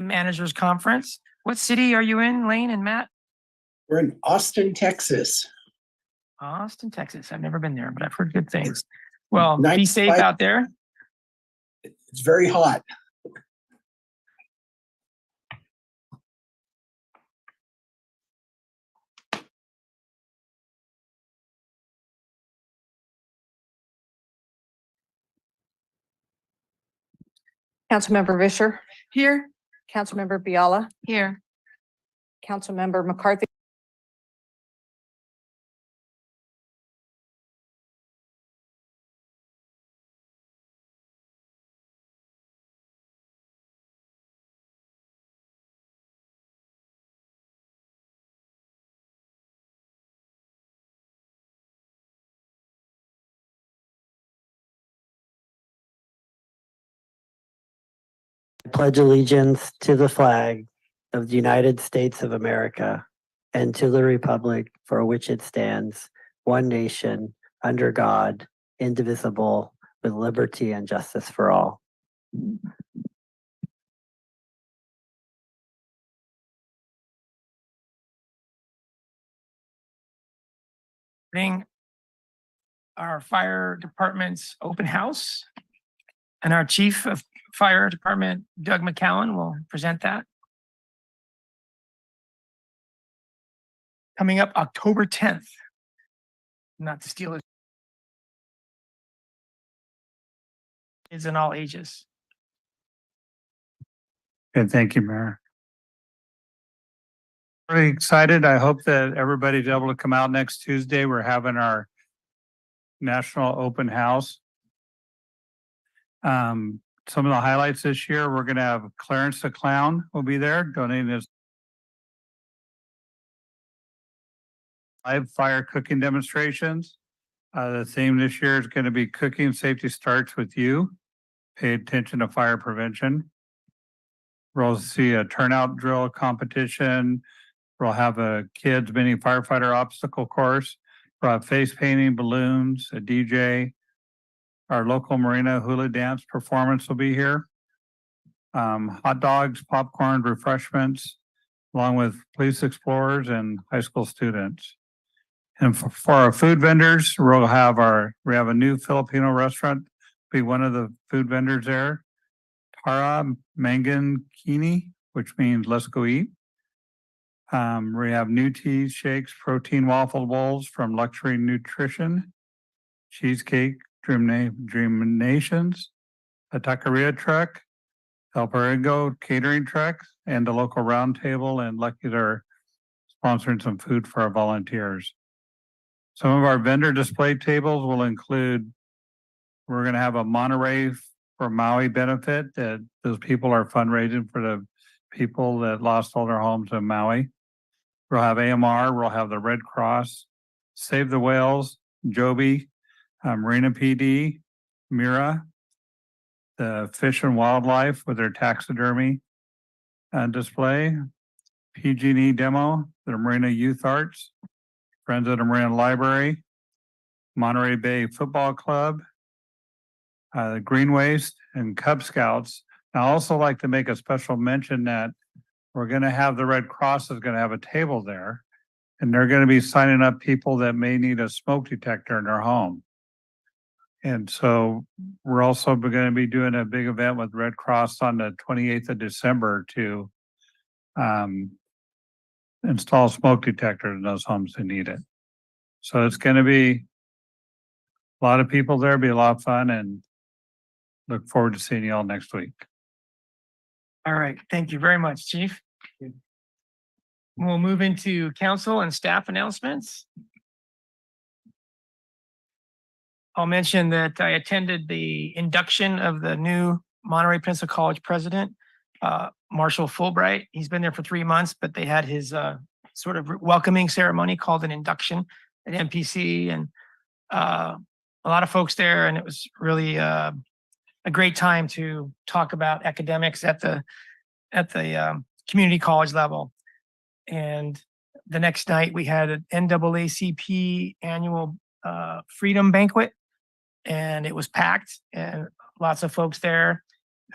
Managers Conference. What city are you in, Lane and Matt? We're in Austin, Texas. Austin, Texas. I've never been there, but I've heard good things. Well, be safe out there. It's very hot. Councilmember Vischer, Here. Councilmember Biala, Here. Councilmember McCarthy. Pledge allegiance to the flag of the United States of America and to the republic for which it stands, one nation, under God, indivisible, with liberty and justice for all. Our fire department's open house, and our chief of fire department, Doug McCowan, will present that. Coming up October 10th. Not to steal it. Kids in all ages. Good, thank you, Mayor. Really excited. I hope that everybody's able to come out next Tuesday. We're having our national open house. Some of the highlights this year, we're going to have Clarence the Clown will be there donating his live fire cooking demonstrations. The theme this year is going to be Cooking Safety Starts With You. Pay attention to fire prevention. We'll also see a turnout drill competition. We'll have a kids mini firefighter obstacle course. We'll have face painting, balloons, a DJ. Our local Marina hula dance performance will be here. Hot dogs, popcorn, refreshments, along with police explorers and high school students. And for our food vendors, we have a new Filipino restaurant, be one of the food vendors there. Tara Mangankini, which means let's go eat. We have new teas, shakes, protein waffle bowls from Luxury Nutrition, cheesecake, Dream Nations, a taqueria truck, El Perigo catering truck, and the local round table, and Lucky's are sponsoring some food for our volunteers. Some of our vendor display tables will include, we're going to have a Monterey for Maui benefit that those people are fundraising for the people that lost all their homes in Maui. We'll have AMR, we'll have the Red Cross, Save the Whales, Joby, Marina PD, Mira, the Fish and Wildlife with their taxidermy display, PG&E demo, the Marina Youth Arts, Friends of the Marina Library, Monterey Bay Football Club, the Green Waste, and Cub Scouts. I also like to make a special mention that we're going to have the Red Cross is going to have a table there, and they're going to be signing up people that may need a smoke detector in their home. And so we're also going to be doing a big event with Red Cross on the 28th of December to install smoke detectors in those homes that need it. So it's going to be a lot of people there, be a lot of fun, and look forward to seeing you all next week. All right. Thank you very much, Chief. We'll move into council and staff announcements. I'll mention that I attended the induction of the new Monterey Peninsula College president, Marshall Fulbright. He's been there for 3 months, but they had his sort of welcoming ceremony called an induction at MPC, and a lot of folks there, and it was really a great time to talk about academics at the community college level. And the next night we had an NAACP annual Freedom Banquet, and it was packed, and lots of folks there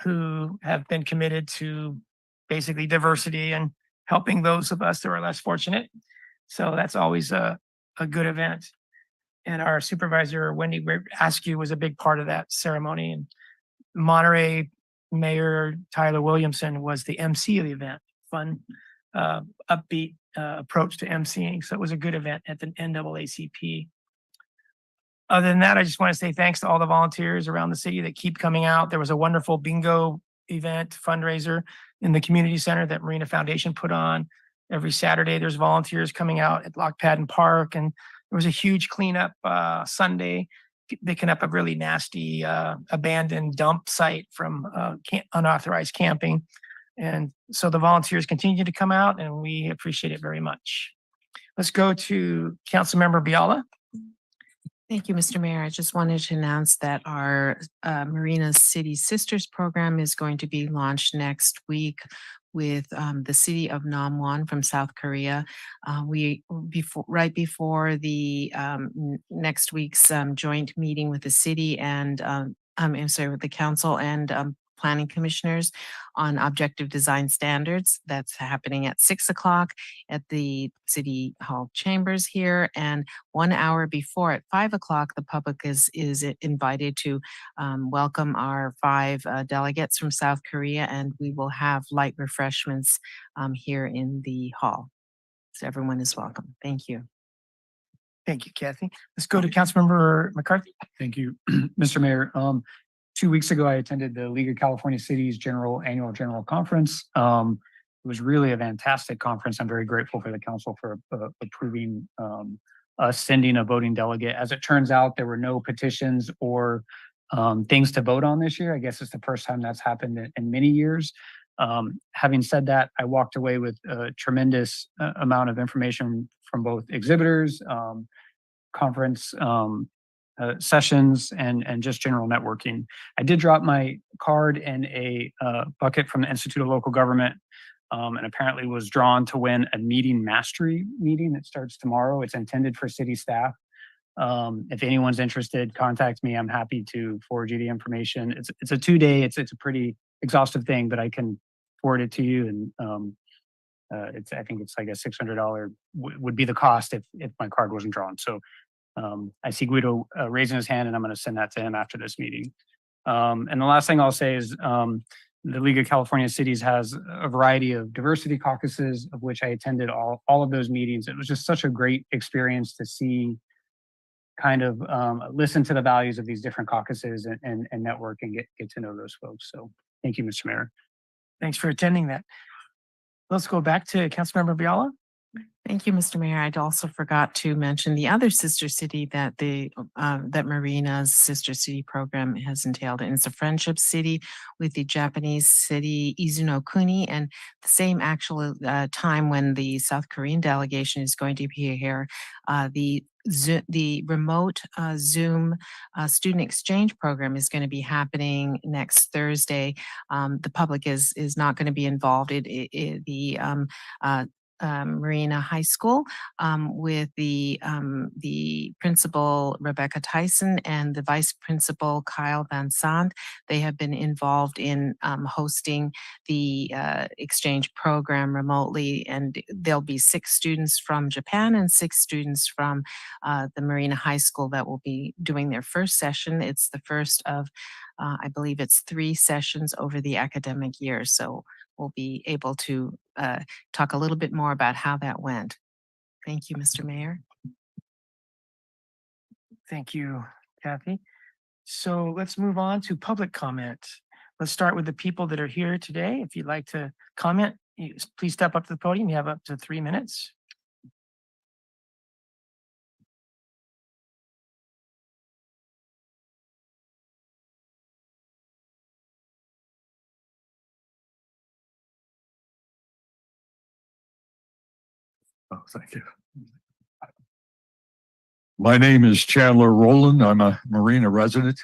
who have been committed to basically diversity and helping those of us that are less fortunate. So that's always a good event. And our supervisor, Wendy Askew, was a big part of that ceremony. And Monterey Mayor Tyler Williamson was the MC of the event. Fun, upbeat approach to MCing. So it was a good event at the NAACP. Other than that, I just want to say thanks to all the volunteers around the city that keep coming out. There was a wonderful bingo event fundraiser in the community center that Marina Foundation put on. Every Saturday, there's volunteers coming out at Lock Padden Park, and there was a huge cleanup Sunday, picking up a really nasty abandoned dump site from unauthorized camping. And so the volunteers continue to come out, and we appreciate it very much. Let's go to Councilmember Biala. Thank you, Mr. Mayor. I just wanted to announce that our Marina City Sisters program is going to be launched next week with the city of Namwon from South Korea. Right before the next week's joint meeting with the city and I'm sorry, with the council and planning commissioners on objective design standards. That's happening at 6 o'clock at the City Hall chambers here. And 1 hour before at 5 o'clock, the public is invited to welcome our 5 delegates from South Korea, and we will have light refreshments here in the hall. So everyone is welcome. Thank you. Thank you, Kathy. Let's go to Councilmember McCarthy. Thank you, Mr. Mayor. 2 weeks ago, I attended the League of California Cities Annual General Conference. It was really a fantastic conference. I'm very grateful for the council for approving us sending a voting delegate. As it turns out, there were no petitions or things to vote on this year. I guess it's the first time that's happened in many years. Having said that, I walked away with a tremendous amount of information from both exhibitors, conference sessions, and just general networking. I did drop my card in a bucket from the Institute of Local Government, and apparently was drawn to win a meeting mastery meeting that starts tomorrow. It's intended for city staff. If anyone's interested, contact me. I'm happy to forward you the information. It's a 2-day. It's a pretty exhaustive thing, but I can forward it to you. And I think it's like a $600 would be the cost if my card wasn't drawn. So I see Guido raising his hand, and I'm going to send that to him after this meeting. And the last thing I'll say is the League of California Cities has a variety of diversity caucuses, of which I attended all of those meetings. It was just such a great experience to see, kind of listen to the values of these different caucuses and network and get to know those folks. So thank you, Mr. Mayor. Thanks for attending that. Let's go back to Councilmember Biala. Thank you, Mr. Mayor. I'd also forgot to mention the other sister city that that Marina's sister city program has entailed. And it's a friendship city with the Japanese city Izunokuni, and the same actual time when the South Korean delegation is going to be here. The remote Zoom student exchange program is going to be happening next Thursday. The public is not going to be involved. Marina High School with the principal Rebecca Tyson and the vice principal Kyle Van Sant. They have been involved in hosting the exchange program remotely, and there'll be 6 students from Japan and 6 students from the Marina High School that will be doing their first session. It's the first of I believe it's 3 sessions over the academic year. So we'll be able to talk a little bit more about how that went. Thank you, Mr. Mayor. Thank you, Kathy. So let's move on to public comment. Let's start with the people that are here today. If you'd like to comment, please step up to the podium. You have up to 3 minutes. Oh, thank you. My name is Chandler Rowland. I'm a Marina resident.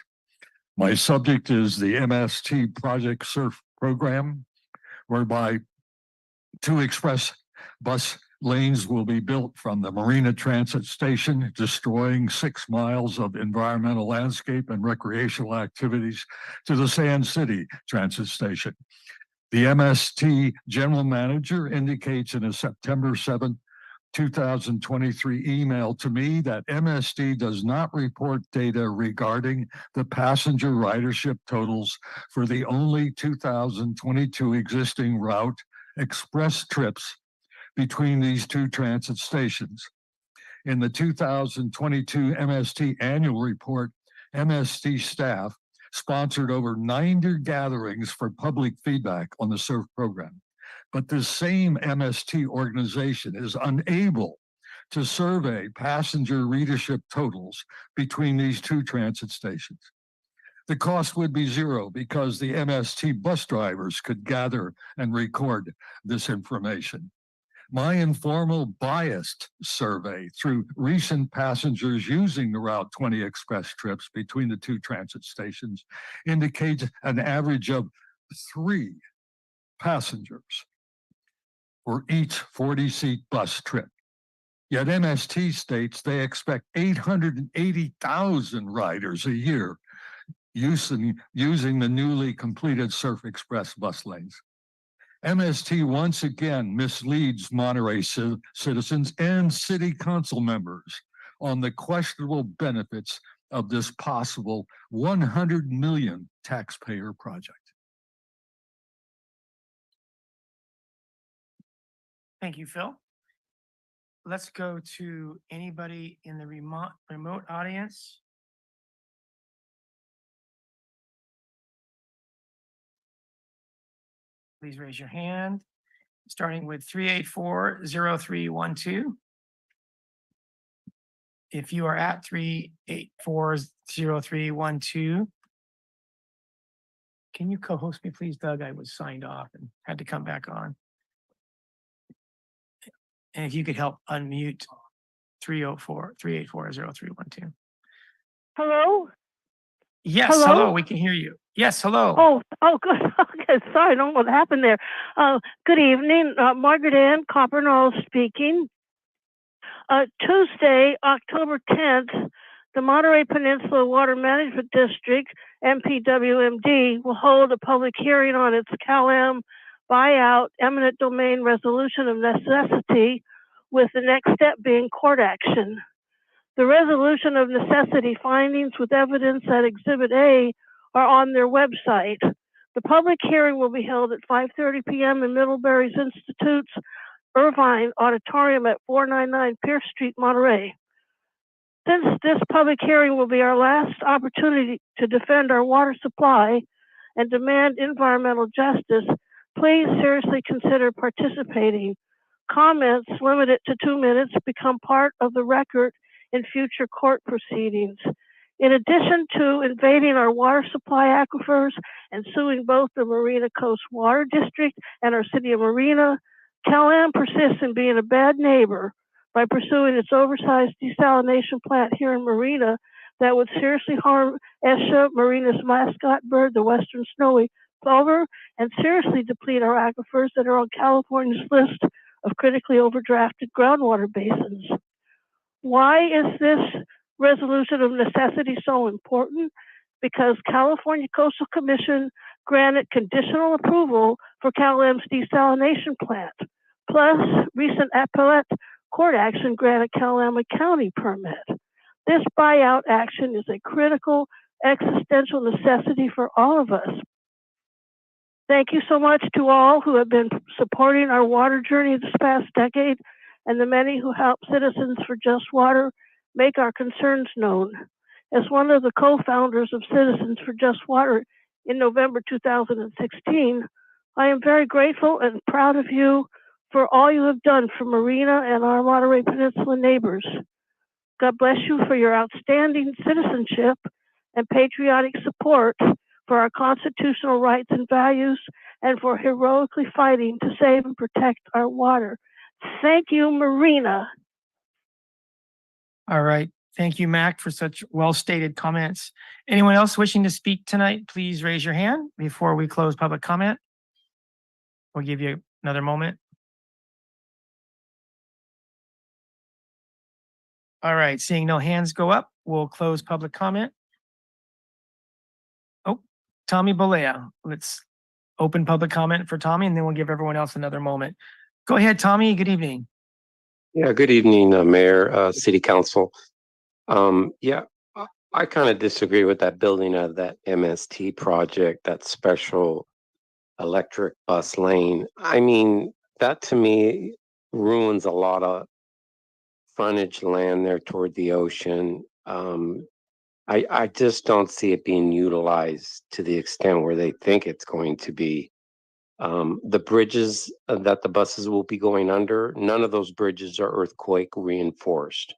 My subject is the MST Project Surf Program, whereby 2 express bus lanes will be built from the Marina Transit Station, destroying 6 miles of environmental landscape and recreational activities, to the Sand City Transit Station. The MST General Manager indicates in a September 7th, 2023 email to me that MSD does not report data regarding the passenger ridership totals for the only 2022 existing route express trips between these two transit stations. In the 2022 MST annual report, MST staff sponsored over 90 gatherings for public feedback on the SURF program. But this same MST organization is unable to survey passenger readership totals between these two transit stations. The cost would be zero because the MST bus drivers could gather and record this information. My informal biased survey through recent passengers using the Route 20 Express trips between the two transit stations indicates an average of 3 passengers for each 40-seat bus trip. Yet MST states they expect 880,000 riders a year using the newly completed Surf Express bus lanes. MST once again misleads Monterey citizens and city council members on the questionable benefits of this possible 100 million taxpayer project. Thank you, Phil. Let's go to anybody in the remote audience. Please raise your hand, starting with 384-0312. If you are at 384-0312, can you co-host me, please, Doug? I was signed off and had to come back on. And if you could help unmute 384-0312. Hello? Yes, Hello? hello, we can hear you. Yes, hello. Oh, good. Okay, sorry, I don't know what happened there. Good evening. Margaret Ann Coppernoll speaking. Tuesday, October 10th, the Monterey Peninsula Water Management District, MPWMD, will hold a public hearing on its CalAm buyout eminent domain resolution of necessity, with the next step being court action. The resolution of necessity findings with evidence at Exhibit A are on their website. The public hearing will be held at 5:30 p.m. in Middlebury's Institute's Irvine Auditorium at 499 Pierce Street, Monterey. Since this public hearing will be our last opportunity to defend our water supply and demand environmental justice, please seriously consider participating. Comments limited to 2 minutes become part of the record in future court proceedings. In addition to invading our water supply aquifers and suing both the Marina Coast Water District and our city of Marina, CalAm persists in being a bad neighbor by pursuing its oversized desalination plant here in Marina that would seriously harm Esha, Marina's mascot bird, the western snowy plover, and seriously deplete our aquifers that are on California's list of critically overdrafted groundwater basins. Why is this resolution of necessity so important? Because California Coastal Commission granted conditional approval for CalAm's desalination plant. Plus, recent appellate court action granted CalAm a county permit. This buyout action is a critical existential necessity for all of us. Thank you so much to all who have been supporting our water journey this past decade, and the many who help Citizens for Just Water make our concerns known. As one of the co-founders of Citizens for Just Water in November 2016, I am very grateful and proud of you for all you have done for Marina and our Monterey Peninsula neighbors. God bless you for your outstanding citizenship and patriotic support for our constitutional rights and values, and for heroically fighting to save and protect our water. Thank you, Marina. All right. Thank you, Mac, for such well-stated comments. Anyone else wishing to speak tonight, please raise your hand before we close public comment. We'll give you another moment. All right, seeing no hands go up, we'll close public comment. Oh, Tommy Balea, let's open public comment for Tommy, and then we'll give everyone else another moment. Go ahead, Tommy. Good evening. Yeah, good evening, Mayor, City Council. Yeah, I kind of disagree with that building of that MST project, that special electric bus lane. I mean, that to me ruins a lot of frontage land there toward the ocean. I just don't see it being utilized to the extent where they think it's going to be. The bridges that the buses will be going under, none of those bridges are earthquake reinforced.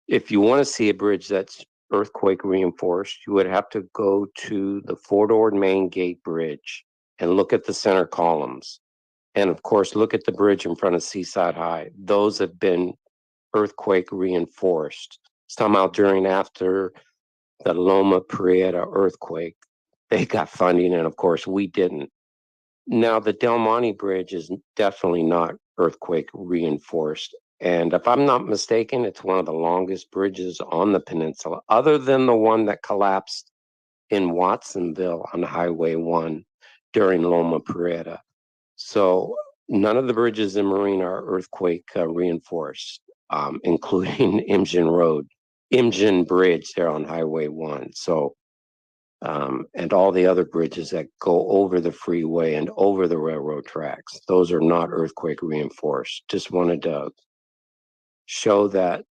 If you want to see a bridge that's earthquake reinforced, you would have to go to the Fort Ord Main Gate Bridge and look at the center columns. And of course, look at the bridge in front of Seaside High. Those have been earthquake reinforced. Somehow during after the Loma Prieta earthquake, they got funding, and of course we didn't. Now the Del Monte Bridge is definitely not earthquake reinforced. And if I'm not mistaken, it's one of the longest bridges on the peninsula, other than the one that collapsed in Watsonville on Highway 1 during Loma Prieta. So none of the bridges in Marina are earthquake reinforced, including Imjin Bridge there on Highway 1. So, and all the other bridges that go over the freeway and over the railroad tracks, those are not earthquake reinforced. Just wanted to show that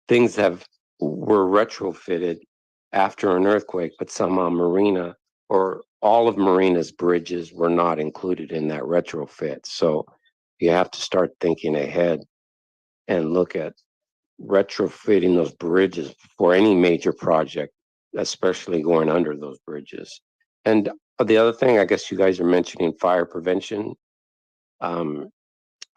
things were retrofitted after an earthquake, but somehow Marina or all of Marina's bridges were not included in that retrofit. So you have to start thinking ahead and look at retrofitting those bridges for any major project, especially going under those bridges. And the other thing, I guess you guys are mentioning fire prevention. I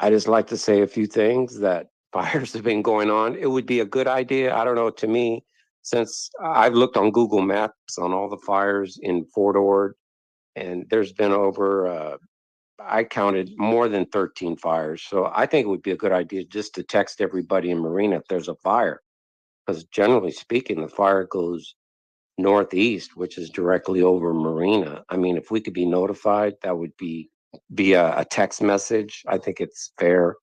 just like to say a few things that fires have been going on. It would be a good idea. I don't know, to me, since I've looked on Google Maps on all the fires in Fort Ord, and there's been over, I counted more than 13 fires. So I think it would be a good idea just to text everybody in Marina if there's a fire. Because generally speaking, the fire goes northeast, which is directly over Marina. I mean, if we could be notified, that would be a text message. I think it's fair,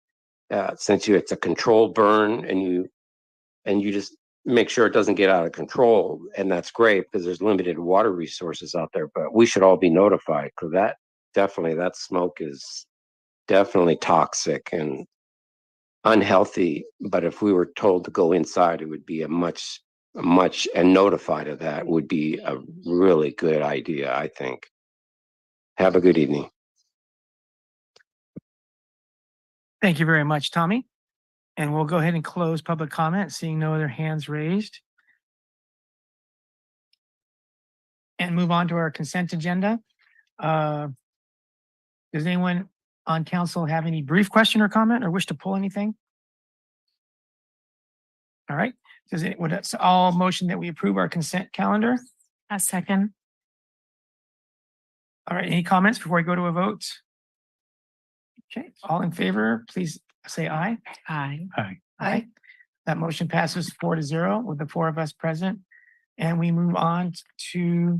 since it's a controlled burn, and you just make sure it doesn't get out of control, and that's great because there's limited water resources out there. But we should all be notified, because that smoke is definitely toxic and unhealthy. But if we were told to go inside, it would be a much and notified of that would be a really good idea, I think. Have a good evening. Thank you very much, Tommy. And we'll go ahead and close public comment, seeing no other hands raised. And move on to our consent agenda. Does anyone on council have any brief question or comment or wish to pull anything? All right. Would it all motion that we approve our consent calendar? A second. All right. Any comments before we go to a vote? Okay. All in favor, please say aye. Aye. Aye. That motion passes 4-0 with the 4 of us present. And we move on to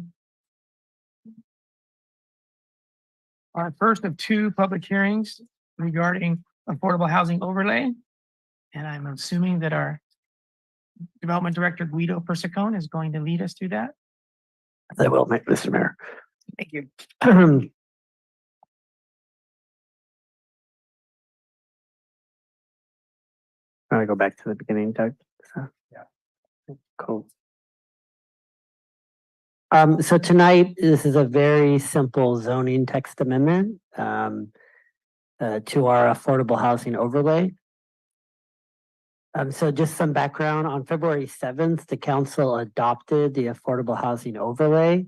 our first of 2 public hearings regarding affordable housing overlay. And I'm assuming that our Development Director Guido Persicone is going to lead us through that. I will, Mr. Mayor. Thank you. I'm gonna go back to the beginning, Doug. Yeah. Cool. So tonight, this is a very simple zoning text amendment to our affordable housing overlay. So just some background, on February 7th, the council adopted the affordable housing overlay.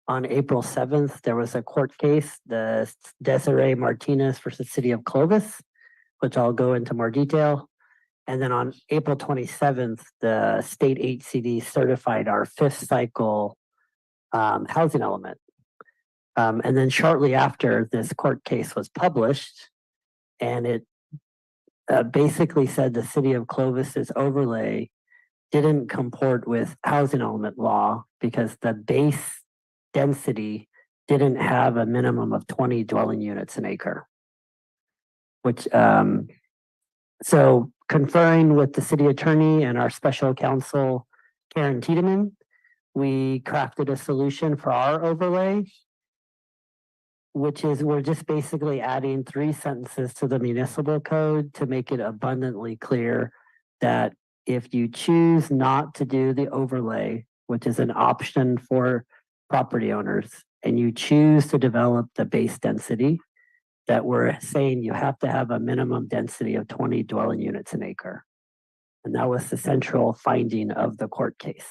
On April 7th, there was a court case, the Desiree Martinez versus City of Clovis, which I'll go into more detail. And then on April 27th, the state HCD certified our 5th cycle housing element. And then shortly after, this court case was published, and it basically said the City of Clovis's overlay didn't comport with housing element law because the base density didn't have a minimum of 20 dwelling units an acre. Which, so conferring with the city attorney and our special counsel, Karen Tiedemann, we crafted a solution for our overlay, which is we're just basically adding 3 sentences to the municipal code to make it abundantly clear that if you choose not to do the overlay, which is an option for property owners, and you choose to develop the base density, that we're saying you have to have a minimum density of 20 dwelling units an acre. And that was the central finding of the court case.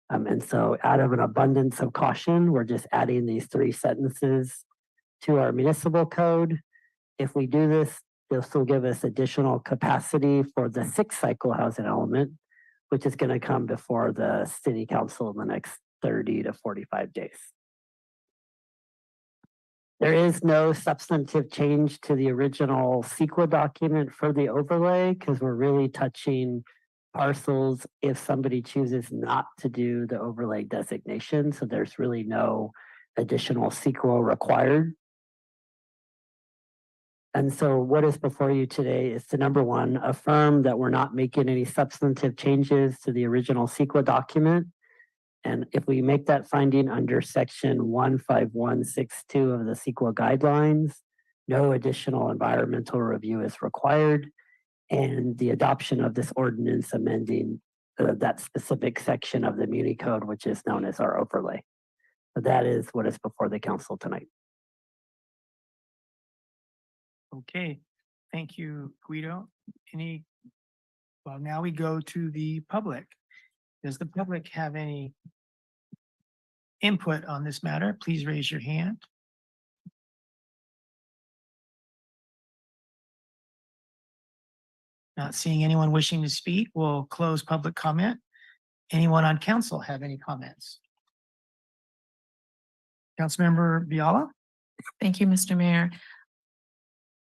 And so out of an abundance of caution, we're just adding these 3 sentences to our municipal code. If we do this, this will give us additional capacity for the 6th cycle housing element, which is going to come before the city council in the next 30 to 45 days. There is no substantive change to the original CEQA document for the overlay because we're really touching parcels if somebody chooses not to do the overlay designation. So there's really no additional CEQA required. And so what is before you today is to, number 1, affirm that we're not making any substantive changes to the original CEQA document. And if we make that finding under section 15162 of the CEQA guidelines, no additional environmental review is required. And the adoption of this ordinance amending that specific section of the Muni Code, which is known as our overlay. So that is what is before the council tonight. Okay, thank you, Guido. Well, now we go to the public. Does the public have any input on this matter? Please raise your hand. Not seeing anyone wishing to speak, we'll close public comment. Anyone on council have any comments? Councilmember Biala? Thank you, Mr. Mayor.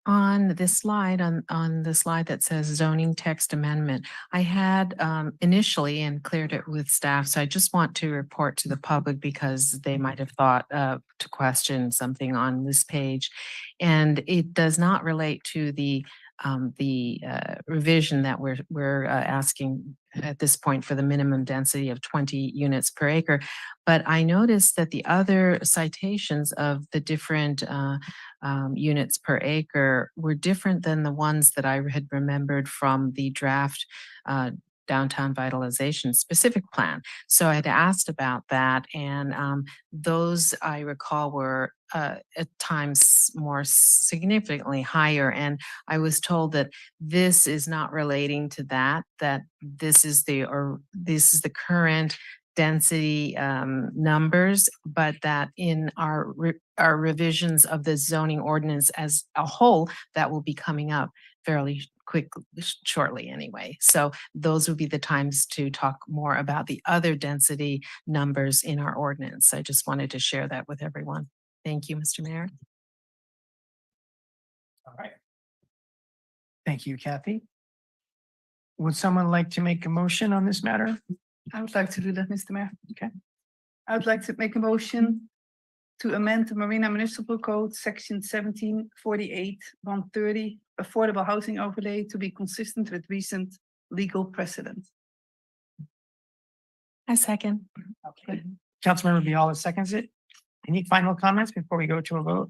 On this slide, on the slide that says zoning text amendment, I had initially and cleared it with staff. So I just want to report to the public because they might have thought to question something on this page. And it does not relate to the revision that we're asking at this point for the minimum density of 20 units per acre. But I noticed that the other citations of the different units per acre were different than the ones that I had remembered from the draft downtown vitalization specific plan. So I had asked about that, and those I recall were at times more significantly higher. And I was told that this is not relating to that, that this is the current density numbers, but that in our revisions of the zoning ordinance as a whole, that will be coming up fairly shortly anyway. So those would be the times to talk more about the other density numbers in our ordinance. I just wanted to share that with everyone. Thank you, Mr. Mayor. All right. Thank you, Kathy. Would someone like to make a motion on this matter? I would like to do that, Mr. Mayor. Okay. I would like to make a motion to amend the Marina Municipal Code, section 1748-130, affordable housing overlay to be consistent with recent legal precedent. I second. Okay. Councilmember Biala seconds it. Any final comments before we go to a vote?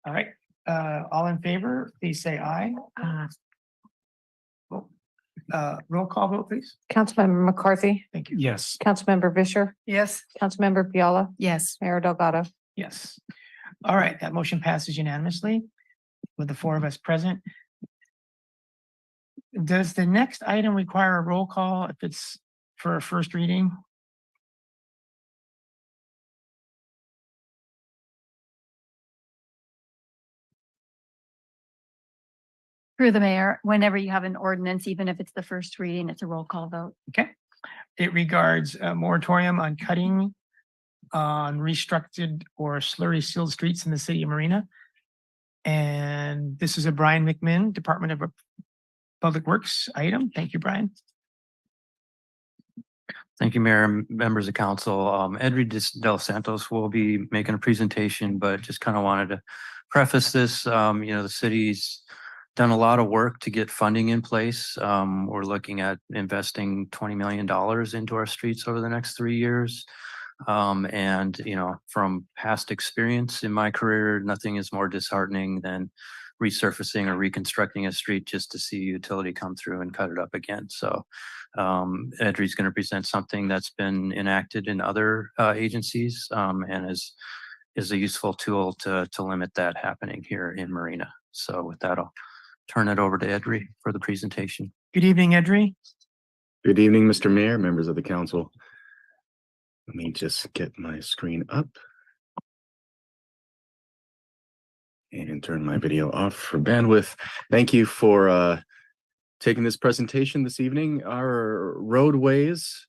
All right, all in favor, please say aye. Roll call vote, please. Councilmember McCarthy, Thank you. Yes. Councilmember Vischer, Yes. Councilmember Biala, Yes. Mayor Delgado. Yes. All right, that motion passes unanimously with the 4 of us present. Does the next item require a roll call if it's for a first reading? Through the mayor, whenever you have an ordinance, even if it's the first reading, it's a roll call vote. Okay. It regards a moratorium on cutting on restructured or slurry sealed streets in the city of Marina. And this is a Brian McMinn, Department of Public Works item. Thank you, Brian. Thank you, Mayor and members of council. Edry Del Santos will be making a presentation, but just kind of wanted to preface this. The city's done a lot of work to get funding in place. We're looking at investing $20 million into our streets over the next 3 years. From past experience in my career, nothing is more disheartening than resurfacing or reconstructing a street just to see utility come through and cut it up again. So Edry is going to present something that's been enacted in other agencies and is a useful tool to limit that happening here in Marina. So with that, I'll turn it over to Edry for the presentation. Good evening, Edry. Good evening, Mr. Mayor, members of the council. Let me just get my screen up and turn my video off for bandwidth. Thank you for taking this presentation this evening. Our roadways,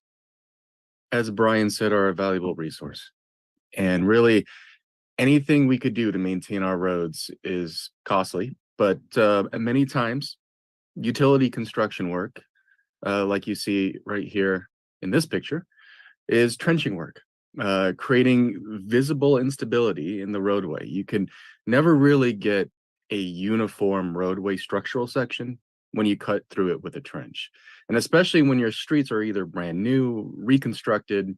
as Brian said, are a valuable resource. And really, anything we could do to maintain our roads is costly, but many times, utility construction work, like you see right here in this picture, is trenching work, creating visible instability in the roadway. You can never really get a uniform roadway structural section when you cut through it with a trench. And especially when your streets are either brand new, reconstructed,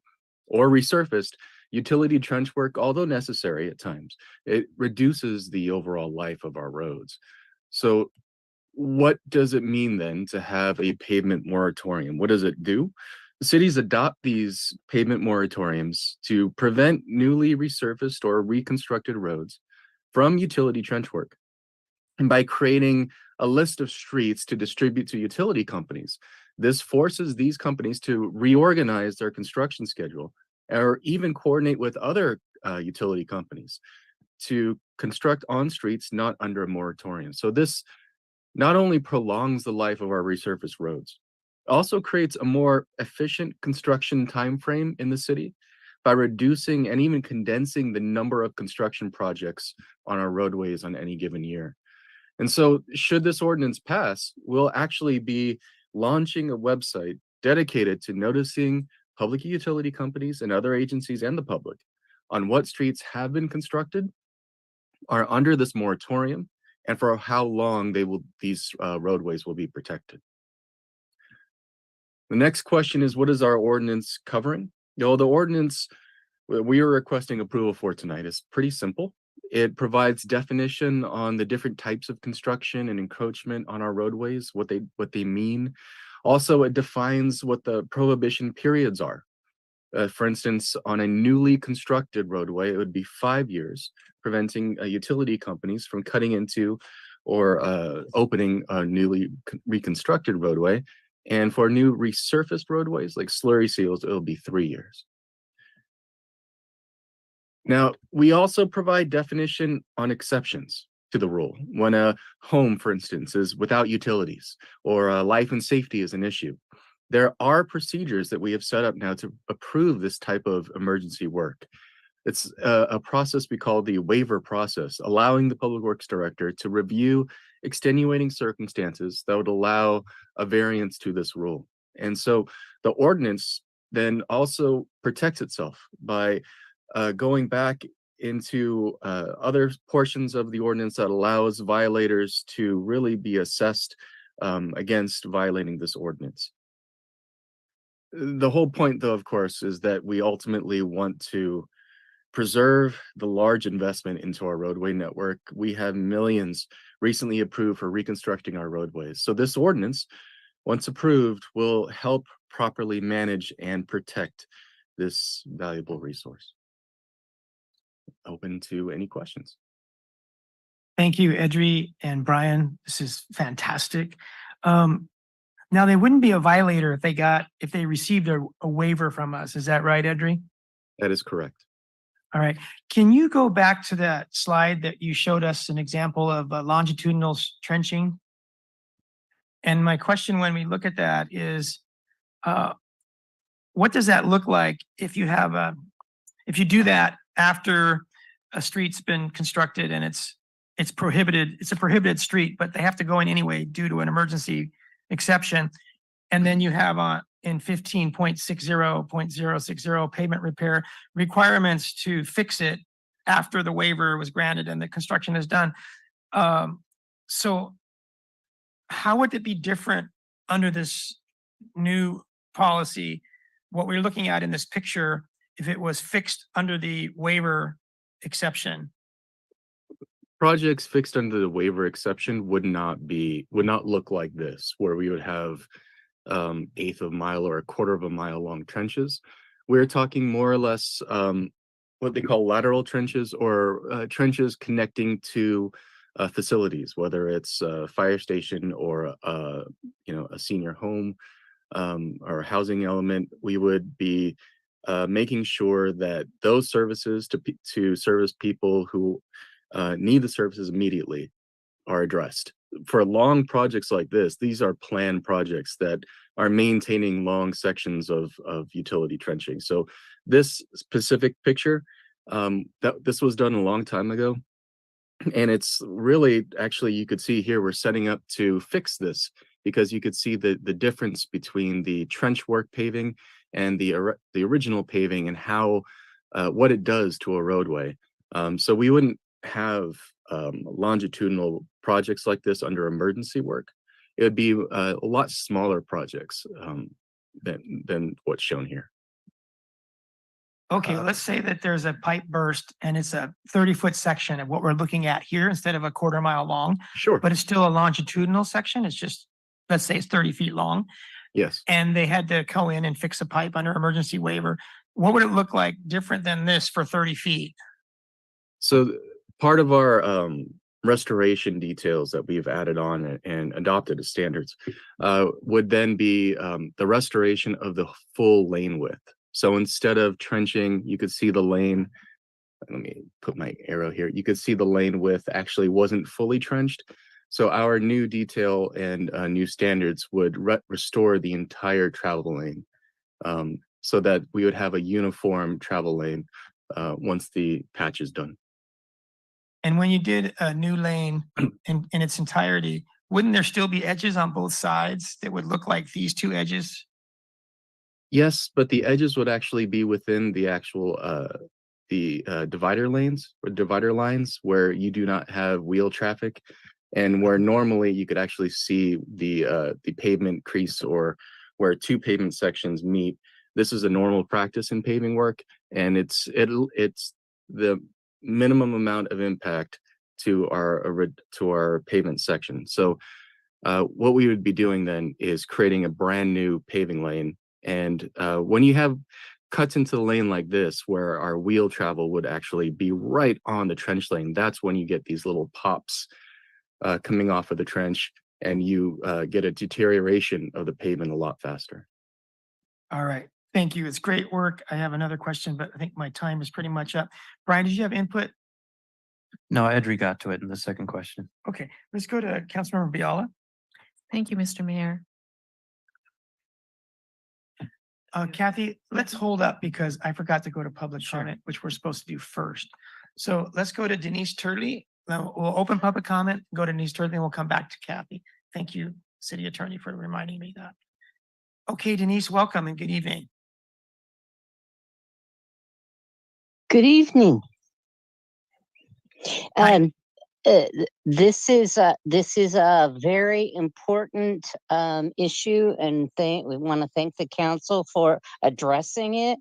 or resurfaced, utility trench work, although necessary at times, it reduces the overall life of our roads. So what does it mean then to have a pavement moratorium? What does it do? Cities adopt these pavement moratoriums to prevent newly resurfaced or reconstructed roads from utility trench work. And by creating a list of streets to distribute to utility companies, this forces these companies to reorganize their construction schedule or even coordinate with other utility companies to construct on streets not under a moratorium. So this not only prolongs the life of our resurfaced roads, also creates a more efficient construction time frame in the city by reducing and even condensing the number of construction projects on our roadways on any given year. And so should this ordinance pass, we'll actually be launching a website dedicated to noticing public utility companies and other agencies and the public on what streets have been constructed, are under this moratorium, and for how long these roadways will be protected. The next question is, what is our ordinance covering? The ordinance we are requesting approval for tonight is pretty simple. It provides definition on the different types of construction and encroachment on our roadways, what they mean. Also, it defines what the prohibition periods are. For instance, on a newly constructed roadway, it would be 5 years, preventing utility companies from cutting into or opening a newly reconstructed roadway. And for new resurfaced roadways like slurry seals, it'll be 3 years. Now, we also provide definition on exceptions to the rule. When a home, for instance, is without utilities or life and safety is an issue, there are procedures that we have set up now to approve this type of emergency work. It's a process we call the waiver process, allowing the Public Works Director to review extenuating circumstances that would allow a variance to this rule. And so the ordinance then also protects itself by going back into other portions of the ordinance that allows violators to really be assessed against violating this ordinance. The whole point, though, of course, is that we ultimately want to preserve the large investment into our roadway network. We have millions recently approved for reconstructing our roadways. So this ordinance, once approved, will help properly manage and protect this valuable resource. Open to any questions. Thank you, Edry and Brian. This is fantastic. Now, they wouldn't be a violator if they received a waiver from us. Is that right, Edry? That is correct. All right. Can you go back to that slide that you showed us an example of longitudinal trenching? And my question when we look at that is, what does that look like if you do that after a street's been constructed and it's prohibited, it's a prohibited street, but they have to go in anyway due to an emergency exception. And then you have in 15.60.060 pavement repair requirements to fix it after the waiver was granted and the construction is done. So how would it be different under this new policy? What we're looking at in this picture, if it was fixed under the waiver exception? Projects fixed under the waiver exception would not look like this, where we would have eighth of a mile or a quarter of a mile long trenches. We're talking more or less what they call lateral trenches, or trenches connecting to facilities, whether it's a fire station or a senior home or a housing element. We would be making sure that those services to service people who need the services immediately are addressed. For long projects like this, these are planned projects that are maintaining long sections of utility trenching. So this specific picture, this was done a long time ago. And it's really, actually, you could see here, we're setting up to fix this, because you could see the difference between the trench work paving and the original paving, and how what it does to a roadway. So we wouldn't have longitudinal projects like this under emergency work. It would be a lot smaller projects than what's shown here. Okay, let's say that there's a pipe burst and it's a 30-foot section of what we're looking at here instead of a quarter mile long, Sure. but it's still a longitudinal section. It's just, let's say it's 30 feet long. Yes. And they had to go in and fix a pipe under emergency waiver. What would it look like different than this for 30 feet? So part of our restoration details that we've added on and adopted as standards would then be the restoration of the full lane width. So instead of trenching, you could see the lane. Let me put my arrow here. You could see the lane width actually wasn't fully trenched. So our new detail and new standards would restore the entire travel lane, so that we would have a uniform travel lane once the patch is done. And when you did a new lane in its entirety, wouldn't there still be edges on both sides that would look like these two edges? Yes, but the edges would actually be within the actual divider lanes or divider lines, where you do not have wheel traffic, and where normally you could actually see the pavement crease, or where two pavement sections meet. This is a normal practice in paving work, and it's the minimum amount of impact to our pavement section. So what we would be doing then is creating a brand new paving lane. And when you have cuts into the lane like this, where our wheel travel would actually be right on the trench lane, that's when you get these little pops coming off of the trench, and you get a deterioration of the pavement a lot faster. All right, thank you. It's great work. I have another question, but I think my time is pretty much up. Brian, did you have input? No, Edry got to it in the second question. Okay, let's go to Councilmember Biala. Thank you, Mr. Mayor. Kathy, let's hold up because I forgot to go to public comment, which we're supposed to do first. So let's go to Denise Turley. Now we'll open public comment, go to Denise Turley, and we'll come back to Kathy. Thank you, City Attorney, for reminding me that. Okay, Denise, welcome and good evening. Good evening. Hi. This is a very important issue, and we want to thank the council for addressing it.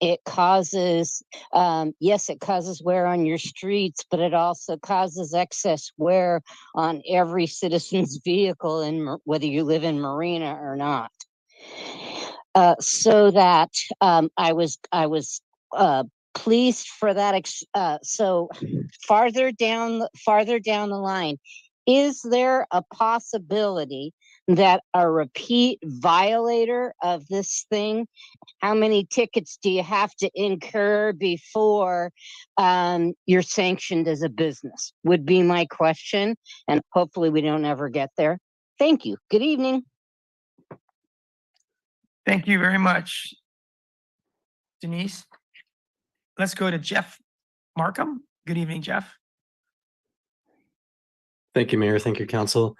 It causes, yes, it causes wear on your streets, but it also causes excess wear on every citizen's vehicle, whether you live in Marina or not. So that I was pleased for that. So farther down the line, is there a possibility that a repeat violator of this thing, how many tickets do you have to incur before you're sanctioned as a business, would be my question. And hopefully we don't ever get there. Thank you. Good evening. Thank you very much, Denise. Let's go to Jeff Markham. Good evening, Jeff. Thank you, Mayor. Thank you, Council.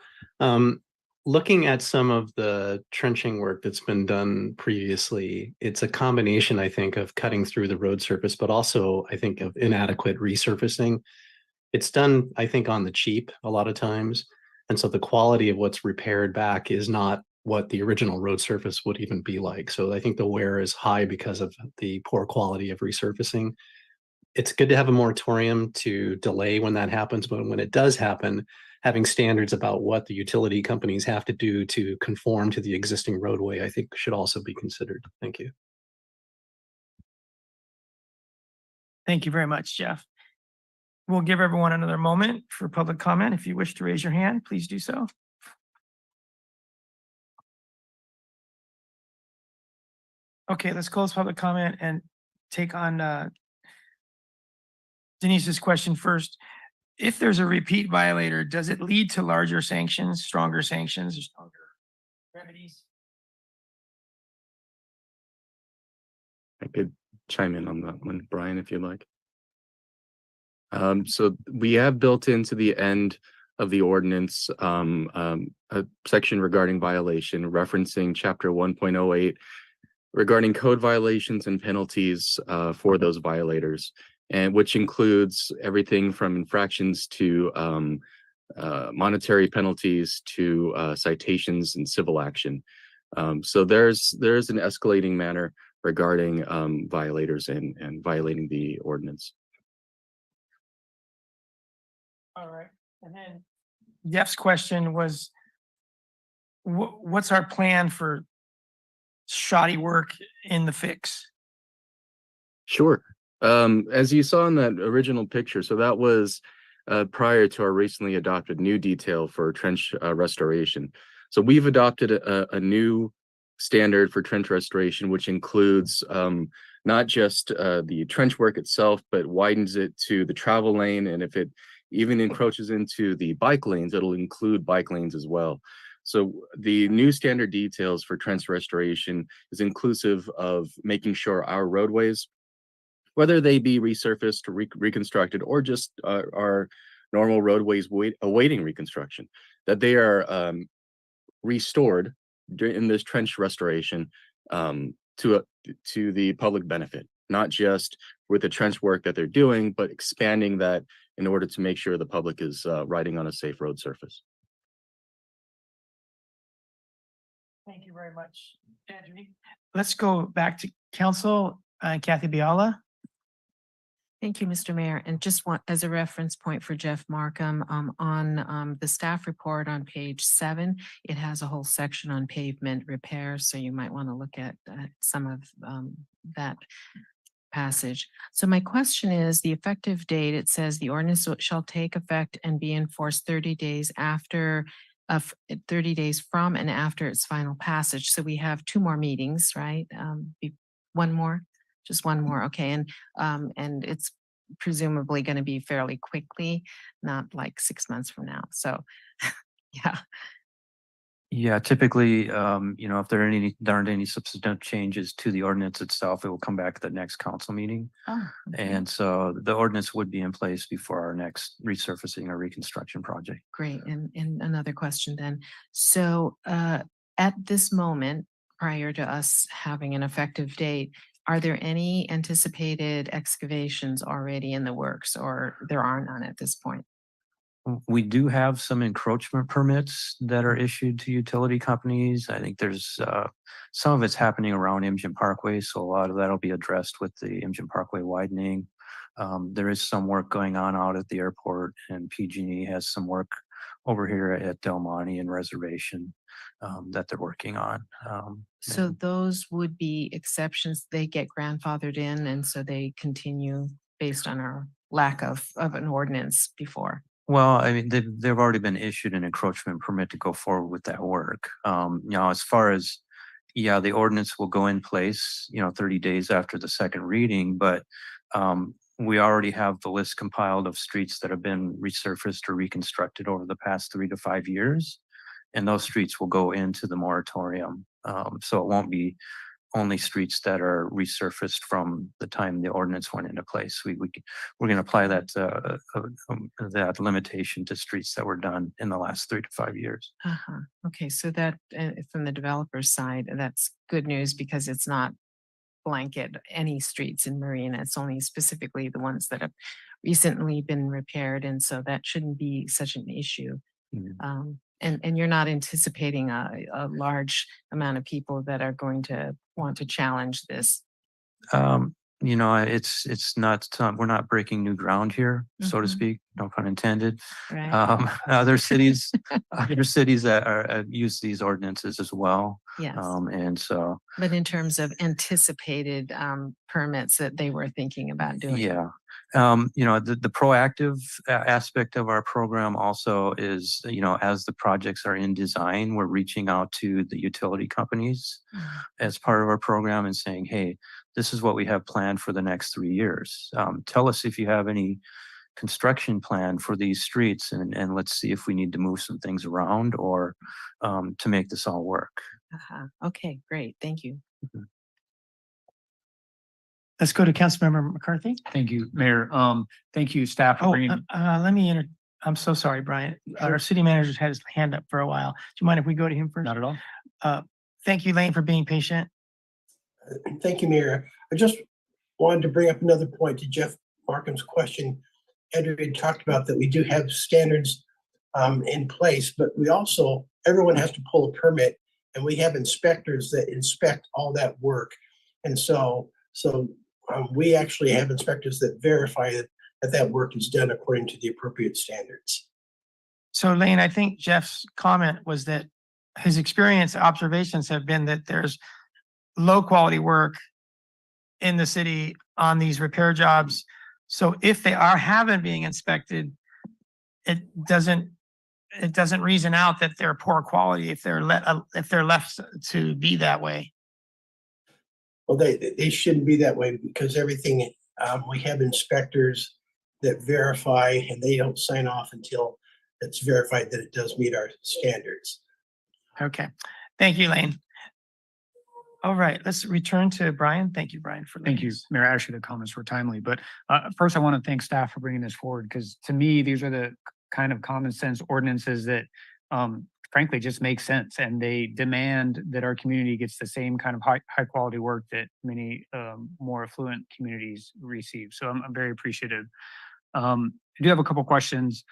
looking at some of the trenching work that's been done previously, it's a combination, I think, of cutting through the road surface, but also I think of inadequate resurfacing. It's done, I think, on the cheap a lot of times. And so the quality of what's repaired back is not what the original road surface would even be like. So I think the wear is high because of the poor quality of resurfacing. It's good to have a moratorium to delay when that happens, but when it does happen, having standards about what the utility companies have to do to conform to the existing roadway, I think should also be considered. Thank you. Thank you very much, Jeff. We'll give everyone another moment for public comment. If you wish to raise your hand, please do so. Okay, let's close public comment and take on Denise's question first. If there's a repeat violator, does it lead to larger sanctions, stronger sanctions, or stronger remedies? I could chime in on that one, Brian, if you'd like. So we have built into the end of the ordinance a section regarding violation, referencing chapter 1.08 regarding code violations and penalties for those violators, and which includes everything from infractions to monetary penalties to citations and civil action. So there's an escalating manner regarding violators and violating the ordinance. All right. And then Jeff's question was, what's our plan for shoddy work in the fix? Sure. As you saw in that original picture, so that was prior to our recently adopted new detail for trench restoration. So we've adopted a new standard for trench restoration, which includes not just the trench work itself, but widens it to the travel lane. And if it even encroaches into the bike lanes, it'll include bike lanes as well. So the new standard details for trench restoration is inclusive of making sure our roadways, whether they be resurfaced or reconstructed or just our normal roadways awaiting reconstruction, that they are restored in this trench restoration to the public benefit, not just with the trench work that they're doing, but expanding that in order to make sure the public is riding on a safe road surface. Thank you very much, Andrew. Let's go back to council, Kathy Biala. Thank you, Mr. Mayor. And just want, as a reference point for Jeff Markham, on the staff report on page 7, it has a whole section on pavement repairs. So you might want to look at some of that passage. So my question is, the effective date, it says the ordinance shall take effect and be enforced 30 days after 30 days from and after its final passage. So we have 2 more meetings, right? One more, just one more. Okay. And it's presumably going to be fairly quickly, not like 6 months from now. So yeah. Yeah, typically, if there aren't any substantive changes to the ordinance itself, it will come back at the next council meeting. Oh, okay. And so the ordinance would be in place before our next resurfacing or reconstruction project. Great. And another question then. So at this moment, prior to us having an effective date, are there any anticipated excavations already in the works, or there are none at this point? We do have some encroachment permits that are issued to utility companies. I think there's some of it's happening around Imjin Parkway, so a lot of that will be addressed with the Imjin Parkway widening. There is some work going on out at the airport, and PG&E has some work over here at Del Monte and Reservation that they're working on. So those would be exceptions. They get grandfathered in, and so they continue based on our lack of an ordinance before. Well, I mean, they've already been issued an encroachment permit to go forward with that work. As far as, the ordinance will go in place, 30 days after the second reading, but we already have the list compiled of streets that have been resurfaced or reconstructed over the past 3 to 5 years, and those streets will go into the moratorium. So it won't be only streets that are resurfaced from the time the ordinance went into place. We're going to apply that limitation to streets that were done in the last 3 to 5 years. Okay, so that from the developer's side, that's good news because it's not blanket any streets in Marina. It's only specifically the ones that have recently been repaired, and so that shouldn't be such an issue. And you're not anticipating a large amount of people that are going to want to challenge this. You know, it's not, we're not breaking new ground here, so to speak, no pun intended. Right. Other cities, other cities that are use these ordinances as well. Yes. And so, But in terms of anticipated permits that they were thinking about doing. yeah. You know, the proactive aspect of our program also is, you know, as the projects are in design, we're reaching out to the utility companies as part of our program and saying, hey, this is what we have planned for the next 3 years. Tell us if you have any construction plan for these streets, and let's see if we need to move some things around or to make this all work. Okay, great. Thank you. Let's go to Councilmember McCarthy. Thank you, Mayor. Thank you, staff, for Oh, bringing. I'm so sorry, Brian. Our city manager's had his hand up for a while. Do you mind if we go to him first? Not at all. Thank you, Lane, for being patient. Thank you, Mayor. I just wanted to bring up another point to Jeff Markham's question. Andrew had talked about that we do have standards in place, but we also, everyone has to pull a permit, and we have inspectors that inspect all that work. And so we actually have inspectors that verify that work is done according to the appropriate standards. So Lane, I think Jeff's comment was that his experience observations have been that there's low quality work in the city on these repair jobs. So if they haven't being inspected, it doesn't reason out that they're poor quality if they're left to be that way. Well, they shouldn't be that way because everything, we have inspectors that verify, and they don't sign off until it's verified that it does meet our standards. Okay. Thank you, Lane. All right, let's return to Brian. Thank you, Brian, for Thank you, Mayor. Actually, the comments were timely, but first I want to thank staff for bringing this forward because to me, these are the kind of common sense ordinances that frankly just make sense, and they demand that our community gets the same kind of high quality work that many more affluent communities receive. So I'm very appreciative. I do have a couple questions.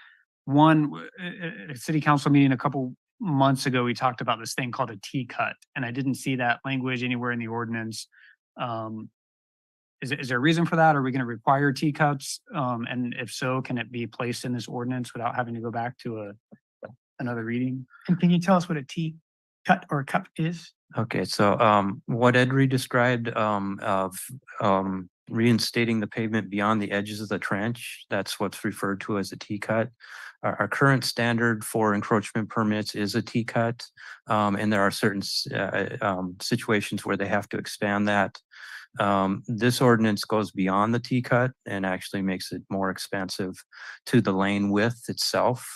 One, at a city council meeting a couple months ago, we talked about this thing called a T-cut, and I didn't see that language anywhere in the ordinance. Is there a reason for that? Are we going to require T-cuts? And if so, can it be placed in this ordinance without having to go back to another reading? And can you tell us what a T-cut or cup is? Okay, so what Edry described of reinstating the pavement beyond the edges of the trench, that's what's referred to as a T-cut. Our current standard for encroachment permits is a T-cut, and there are certain situations where they have to expand that. This ordinance goes beyond the T-cut and actually makes it more expansive to the lane width itself.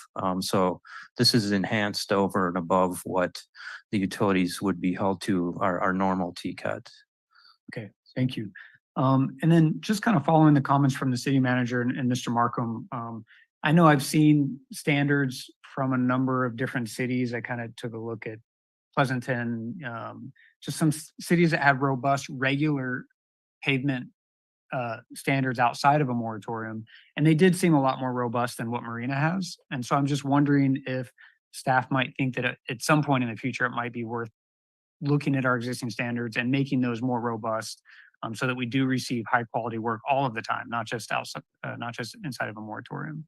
So this is enhanced over and above what the utilities would be held to our normal T-cut. Okay, thank you. And then just kind of following the comments from the city manager and Mr. Markham, I know I've seen standards from a number of different cities. I kind of took a look at Pleasanton, just some cities that have robust regular pavement standards outside of a moratorium, and they did seem a lot more robust than what Marina has. And so I'm just wondering if staff might think that at some point in the future, it might be worth looking at our existing standards and making those more robust, so that we do receive high quality work all of the time, not just outside, not just inside of a moratorium.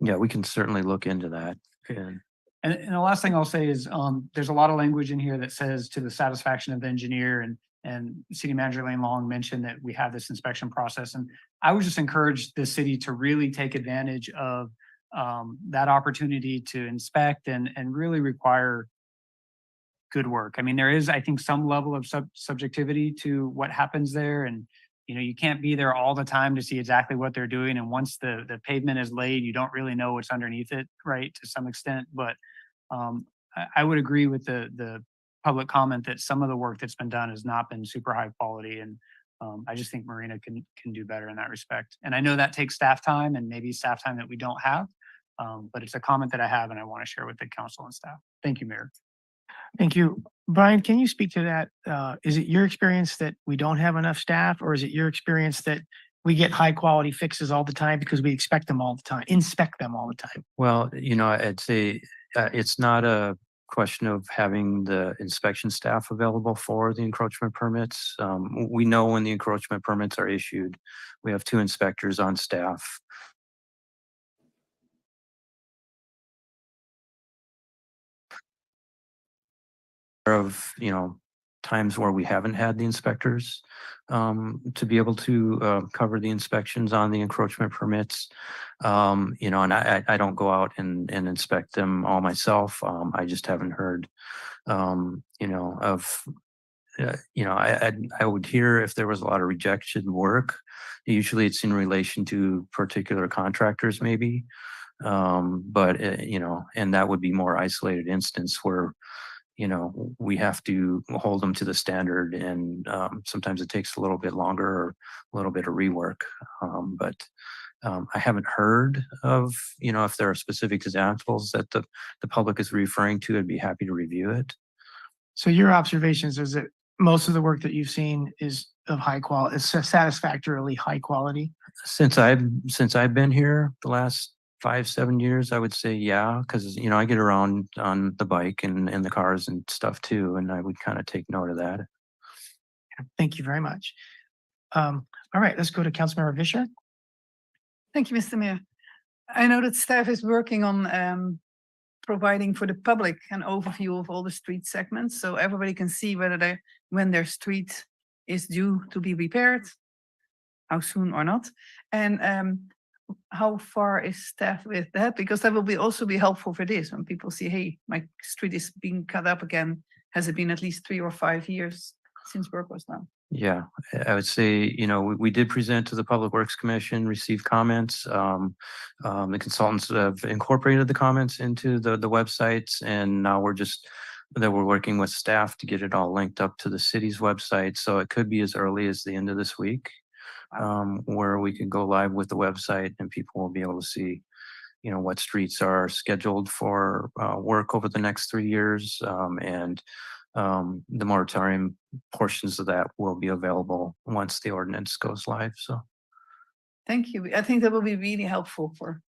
Yeah, we can certainly look into that. And the last thing I'll say is there's a lot of language in here that says to the satisfaction of the engineer, and City Manager Lane Long mentioned that we have this inspection process. And I would just encourage the city to really take advantage of that opportunity to inspect and really require good work. I mean, there is, I think, some level of subjectivity to what happens there. And you know, you can't be there all the time to see exactly what they're doing. And once the pavement is laid, you don't really know what's underneath it, right, to some extent. But I would agree with the public comment that some of the work that's been done has not been super high quality. And I just think Marina can do better in that respect. And I know that takes staff time and maybe staff time that we don't have. But it's a comment that I have and I want to share with the council and staff. Thank you, Mayor. Thank you. Brian, can you speak to that? Is it your experience that we don't have enough staff, or is it your experience that we get high quality fixes all the time because we expect them all the time, inspect them all the time? Well, I'd say it's not a question of having the inspection staff available for the encroachment permits. We know when the encroachment permits are issued, we have 2 inspectors on staff. Of, times where we haven't had the inspectors to be able to cover the inspections on the encroachment permits. And I don't go out and inspect them all myself. I just haven't heard, I would hear if there was a lot of rejection work. Usually it's in relation to particular contractors maybe. But and that would be more isolated instance where we have to hold them to the standard, and sometimes it takes a little bit longer or a little bit of rework. But I haven't heard of, if there are specific examples that the public is referring to, I'd be happy to review it. So your observations is that most of the work that you've seen is of high quality, is satisfactorily high quality? Since I've been here the last 5-7 years, I would say, yeah, because I get around on the bike and in the cars and stuff too, and I would kind of take note of that. Thank you very much. All right, let's go to Councilmember Vischer. Thank you, Mr. Mayor. I know that staff is working on providing for the public an overview of all the street segments, so everybody can see whether when their street is due to be repaired, how soon or not, and how far is staff with that? Because that will also be helpful for this when people see, hey, my street is being cut up again. Has it been at least 3 or 5 years since work was done? Yeah, I would say, we did present to the Public Works Commission, received comments. The consultants have incorporated the comments into the websites, and now we're working with staff to get it all linked up to the city's website. So it could be as early as the end of this week, where we can go live with the website and people will be able to see, what streets are scheduled for work over the next 3 years. And the moratorium portions of that will be available once the ordinance goes live. So thank you. I think that will be really helpful for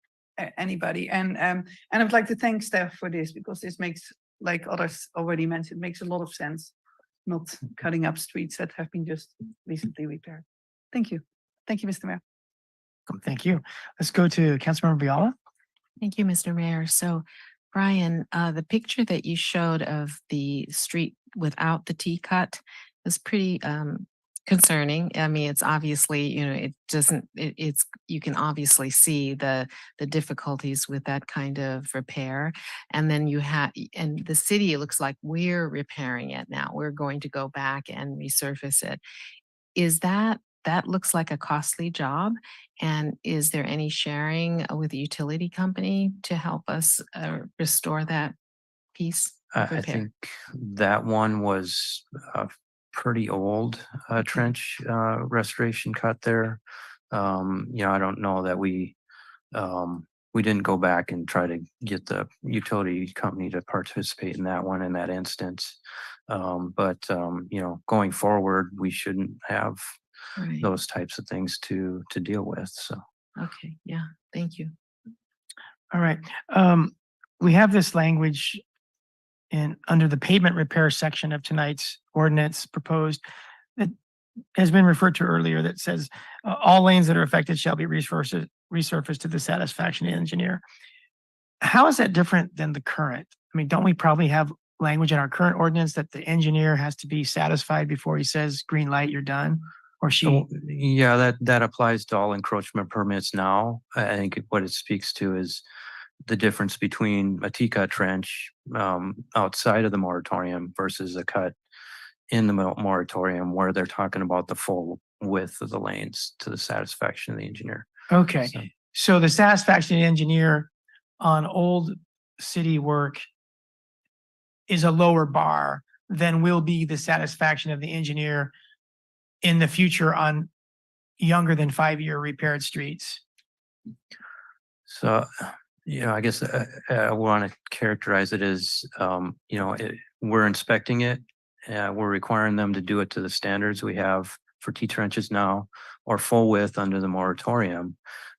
anybody. And I would like to thank staff for this, because this makes, like others already mentioned, makes a lot of sense, not cutting up streets that have been just recently repaired. Thank you. Thank you, Mr. Mayor. Thank you. Let's go to Councilmember Biala. Thank you, Mr. Mayor. So Brian, the picture that you showed of the street without the T cut is pretty concerning. I mean, it's obviously, you can obviously see the difficulties with that kind of repair. And then and the city, it looks like we're repairing it now. We're going to go back and resurface it. That looks like a costly job. And is there any sharing with the utility company to help us restore that piece of I repair? think that one was a pretty old trench restoration cut there. I don't know that we didn't go back and try to get the utility company to participate in that one in that instance. But going forward, we shouldn't have Right. those types of things to deal with. So Okay. Yeah. Thank you. All right. We have this language under the pavement repair section of tonight's ordinance proposed that has been referred to earlier, that says all lanes that are affected shall be resurfaced to the satisfaction of the engineer. How is that different than the current? I mean, don't we probably have language in our current ordinance that the engineer has to be satisfied before he says green light, you're done? Or she? So, yeah, that applies to all encroachment permits now. I think what it speaks to is the difference between a T-cut trench outside of the moratorium versus a cut in the moratorium, where they're talking about the full width of the lanes to the satisfaction of the engineer. Okay, so the satisfaction of the engineer on old city work is a lower bar then will be the satisfaction of the engineer in the future on younger than 5-year repaired streets? So, I guess I want to characterize it as, we're inspecting it. We're requiring them to do it to the standards we have for T-trenches now, or full width under the moratorium.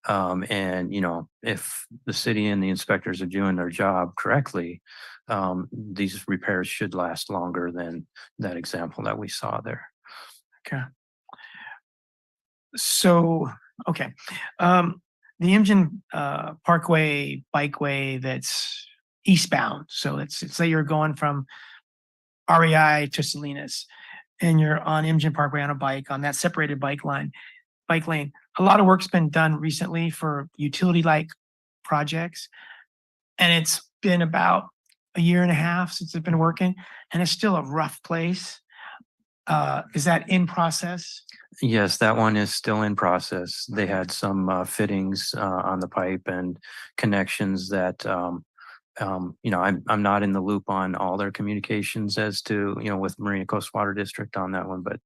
And, if the city and the inspectors are doing their job correctly, these repairs should last longer than that example that we saw there. Okay. So, okay. The Imgen Parkway bikeway that's eastbound. So let's say you're going from REI to Salinas and you're on Imgen Parkway on a bike on that separated bike lane. A lot of work's been done recently for utility-like projects. And it's been about a year and a half since it's been working, and it's still a rough place. Is that in process? Yes, that one is still in process. They had some fittings on the pipe and connections that, I'm not in the loop on all their communications as to, with Marina Coast Water District on that one, but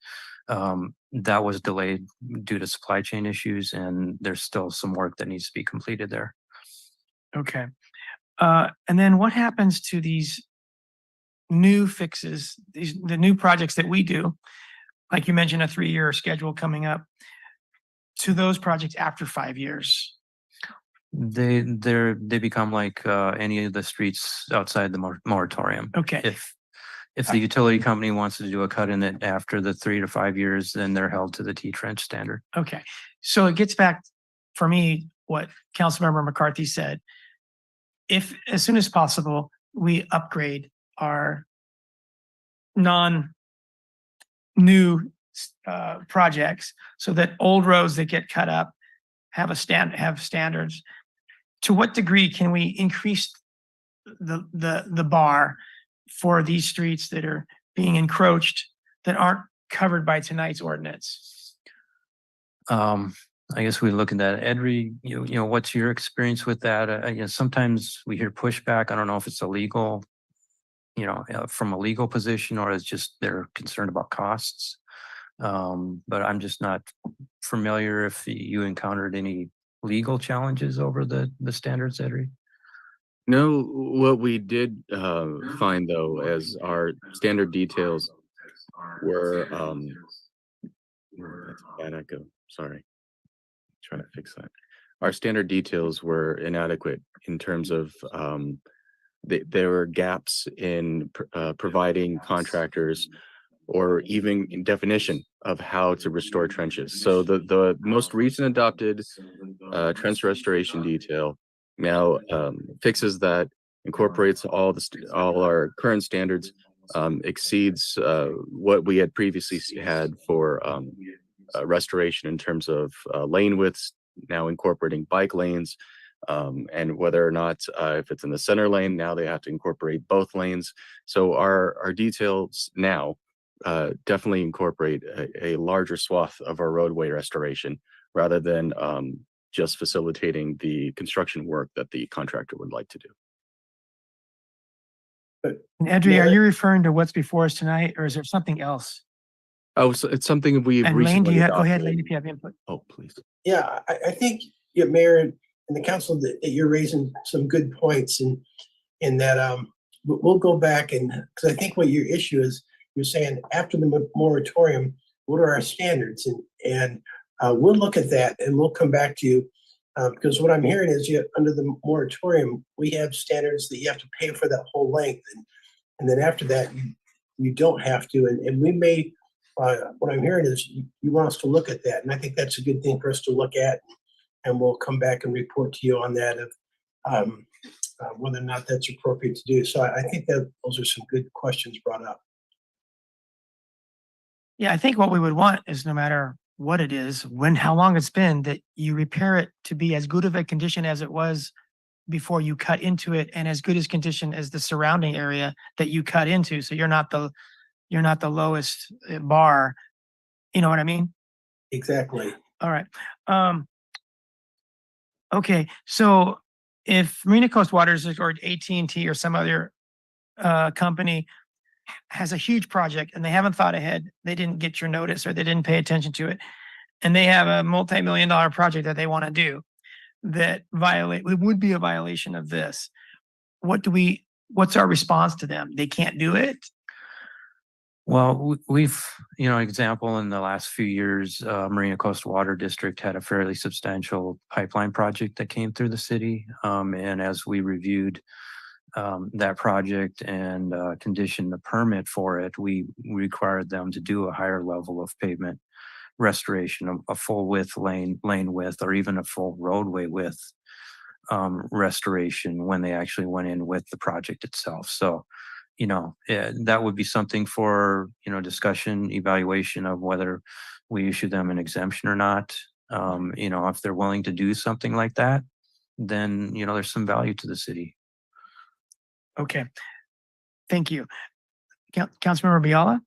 that was delayed due to supply chain issues, and there's still some work that needs to be completed there. Okay. And then what happens to these new fixes, the new projects that we do? Like you mentioned, a 3-year schedule coming up, to those projects after 5 years. They become like any of the streets outside the moratorium. Okay. If the utility company wants to do a cut in it after the 3 to 5 years, then they're held to the T-trench standard. Okay. So it gets back for me what Councilmember McCarthy said. If as soon as possible we upgrade our new projects so that old roads that get cut up have standards. To what degree can we increase the bar for these streets that are being encroached that aren't covered by tonight's ordinance? I guess we look at that. Edry, what's your experience with that? Sometimes we hear pushback. I don't know if it's illegal, from a legal position, or it's just they're concerned about costs. But I'm just not familiar if you encountered any legal challenges over the standards, Edry. No, what we did find though, as our standard details were, that's a bad echo, sorry. Trying to fix that. Our standard details were inadequate in terms of there were gaps in providing contractors or even in definition of how to restore trenches. So the most recent adopted trench restoration detail now fixes that, incorporates all our current standards, exceeds what we had previously had for restoration in terms of lane widths, now incorporating bike lanes, and whether or not if it's in the center lane, now they have to incorporate both lanes. So our details now definitely incorporate a larger swath of our roadway restoration rather than just facilitating the construction work that the contractor would like to do. And Edry, are you referring to what's before us tonight, or is there something else? Oh, so it's something we've And Lane, recently go ahead, adopted. Lane, if you have input. Oh, please. Yeah, I think, Mayor and the council, that you're raising some good points in that we'll go back and, because I think what your issue is, you're saying after the moratorium, what are our standards? And we'll look at that and we'll come back to you because what I'm hearing is under the moratorium, we have standards that you have to pay for that whole length. And then after that, you don't have to. And we may, what I'm hearing is you want us to look at that. And I think that's a good thing for us to look at. And we'll come back and report to you on that of whether or not that's appropriate to do. So I think that those are some good questions brought up. Yeah, I think what we would want is no matter what it is, how long it's been, that you repair it to be as good of a condition as it was before you cut into it, and as good as condition as the surrounding area that you cut into. So you're not the lowest bar. You know what I mean? Exactly. All right. Okay. So if Marina Coast Waters or AT&T or some other company has a huge project and they haven't thought ahead, they didn't get your notice or they didn't pay attention to it, and they have a multi-million-dollar project that they want to do that would be a violation of this, what's our response to them? They can't do it? Well, we've, example in the last few years, Marina Coastal Water District had a fairly substantial pipeline project that came through the city. And as we reviewed that project and conditioned the permit for it, we required them to do a higher level of pavement restoration, a full width lane width, or even a full roadway width restoration when they actually went in with the project itself. So, that would be something for, discussion, evaluation of whether we issue them an exemption or not. If they're willing to do something like that, then, there's some value to the city. Okay. Thank you. Councilmember Biala?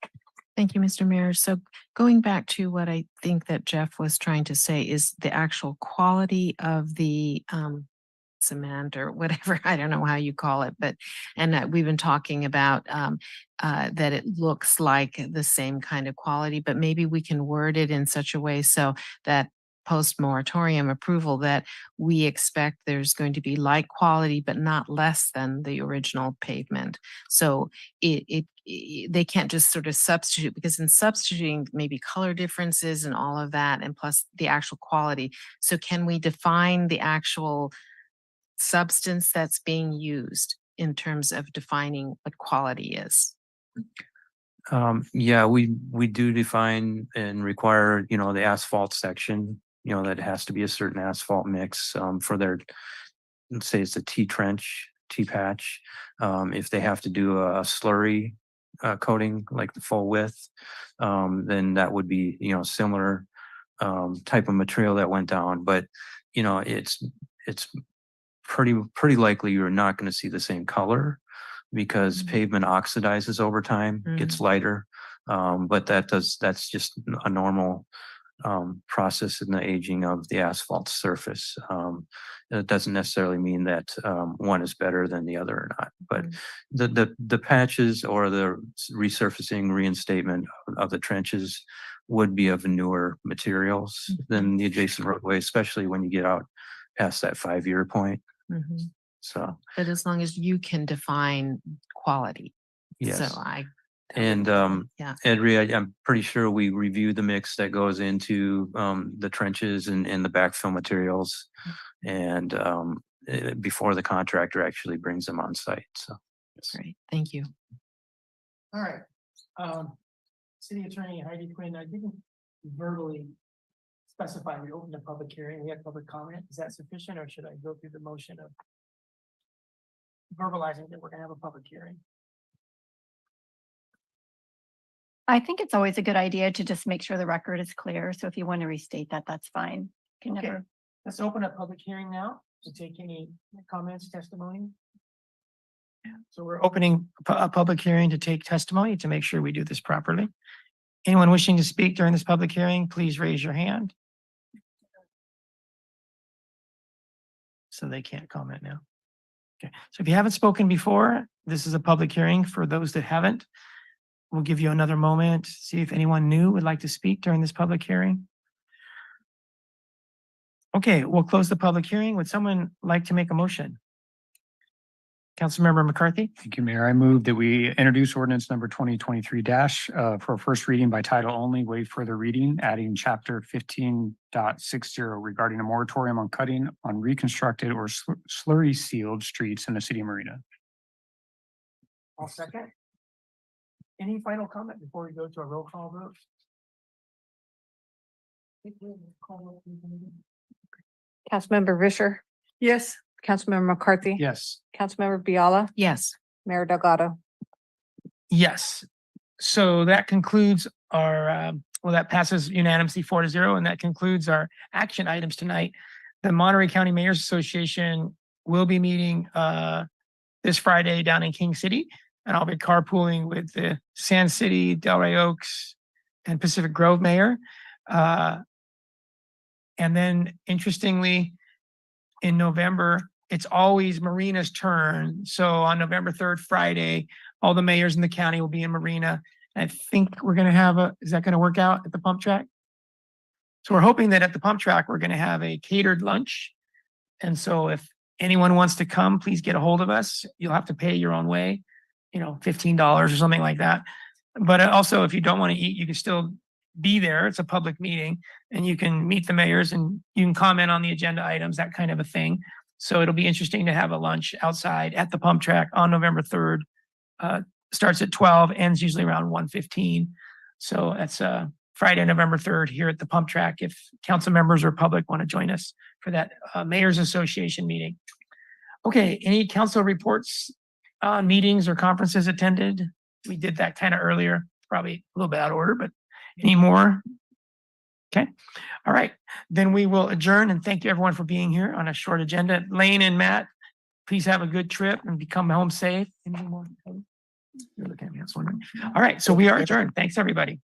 Thank you, Mr. Mayor. So going back to what I think that Jeff was trying to say is the actual quality of the cement or whatever, I don't know how you call it, but, and that we've been talking about that it looks like the same kind of quality, but maybe we can word it in such a way so that post-moratorium approval that we expect there's going to be like quality, but not less than the original pavement. So they can't just sort of substitute, because in substituting maybe color differences and all of that, and plus the actual quality. So can we define the actual substance that's being used in terms of defining what quality is? Yeah, we do define and require, the asphalt section, that has to be a certain asphalt mix for their, let's say it's a T patch. If they have to do a slurry coating, like the full width, then that would be, similar type of material that went down. But, it's pretty likely you're not going to see the same color, because pavement oxidizes over time, gets lighter. But that's just a normal process in the aging of the asphalt surface. It doesn't necessarily mean that one is better than the other or not. But the patches or the resurfacing reinstatement of the trenches would be of newer materials than the adjacent roadway, especially when you get out past that 5-year point. So, but as long as you can define quality. yes. So And yeah. Edri, I'm pretty sure we review the mix that goes into the trenches and the backfill materials, and before the contractor actually brings them on site. So, Great, thank you. All right. City Attorney Heidi Quinn, I didn't verbally specify we opened a public hearing. We had public comment. Is that sufficient, or should I go through the motion of verbalizing that we're gonna have a public hearing? I think it's always a good idea to just make sure the record is clear. So if you want to restate that, that's fine. Can Okay. never. Let's open up public hearing now to take any comments, testimony. So we're opening a public hearing to take testimony to make sure we do this properly. Anyone wishing to speak during this public hearing, please raise your hand. So they can't comment now. Okay, so if you haven't spoken before, this is a public hearing for those that haven't. We'll give you another moment, see if anyone new would like to speak during this public hearing. Okay, we'll close the public hearing. Would someone like to make a motion? Councilmember McCarthy? Thank you, Mayor. I move that we introduce ordinance number 2023- for a first reading by title only, waive further reading, adding chapter 15.60 regarding a moratorium on cutting on reconstructed or slurry sealed streets in the city of Marina. I'll second. Any final comment before we go to a roll call vote? Councilmember Risher, Yes. Councilmember McCarthy. Yes. Councilmember Biala, Yes. Mayor Delgado. Yes. So that concludes our, well, that passes unanimously 4-0, and that concludes our action items tonight. The Monterey County Mayor's Association will be meeting this Friday down in King City, and I'll be carpooling with the Sand City, Delray Oaks, and Pacific Grove mayor. And then interestingly, in November, it's always Marina's turn. So on November 3rd, Friday, all the mayors in the county will be in Marina. I think we're gonna have is that gonna work out at the pump track? So we're hoping that at the pump track, we're gonna have a catered lunch. And so if anyone wants to come, please get a hold of us. You'll have to pay your own way, $15 or something like that. But also, if you don't want to eat, you can still be there. It's a public meeting and you can meet the mayors and you can comment on the agenda items, that kind of a thing. So it'll be interesting to have a lunch outside at the pump track on November 3rd. Starts at 12, ends usually around 1:15. So that's Friday, November 3rd here at the pump track. If council members or public want to join us for that Mayor's Association meeting. Okay, any council reports on meetings or conferences attended? We did that kind of earlier, probably a little bit out of order, but any more? Okay, all right, then we will adjourn and thank you everyone for being here on a short agenda. Lane and Matt, please have a good trip and come home safe. Anything more? You're looking at me, I was wondering. All right, so we are adjourned. Thanks, everybody.